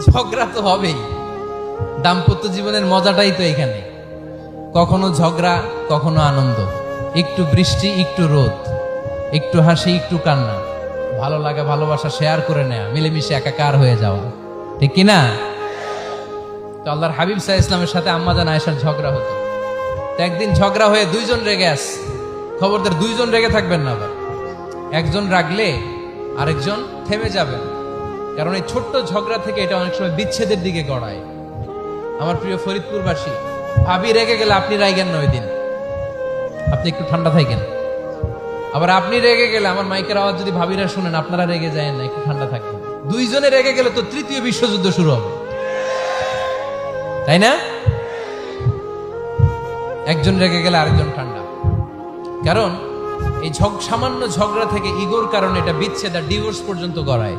ঝগড়া তো হবেই, দাম্পত্য জীবনের মজাটাই তো এখানে। কখনো ঝগড়া, কখনো আনন্দ, একটু বৃষ্টি, একটু রোদ, একটু হাসি, একটু কান্না, ভালো লাগা ভালোবাসা শেয়ার করে নেয়া, মিলেমিশে একাকার হয়ে যাওয়া, ঠিক কিনা? তো আল্লাহর হাবিব সাল্লাল্লাহু আলাইহি ইসলামের সাথে আম্মা জান আয়েশার ঝগড়া হতো। তো একদিন ঝগড়া হয়ে দুইজন রেগে আস, খবরদার দুইজন রেগে থাকবেন না, আবার একজন রাগলে আরেকজন থেমে যাবেন, কারণ এই ছোট্ট ঝগড়া থেকে এটা অনেক সময় বিচ্ছেদের দিকে গড়ায়। আমার প্রিয় ফরিদপুরবাসী, ভাবি রেগে গেলে আপনি রাইগেন না, ওই দিন আপনি একটু ঠান্ডা থাকেন। আবার আপনি রেগে গেলে, আমার মাইকের আওয়াজ যদি ভাবিরা শুনেন, আপনারা রেগে যায় না, একটু ঠান্ডা থাকেন। দুইজনে রেগে গেলে তো তৃতীয় বিশ্বযুদ্ধ শুরু হবে, তাই না? একজন রেগে গেলে আরেকজন ঠান্ডা, কারণ এই সামান্য ঝগড়া থেকে ইগোর কারণে এটা বিচ্ছেদ আর ডিভোর্স পর্যন্ত গড়ায়।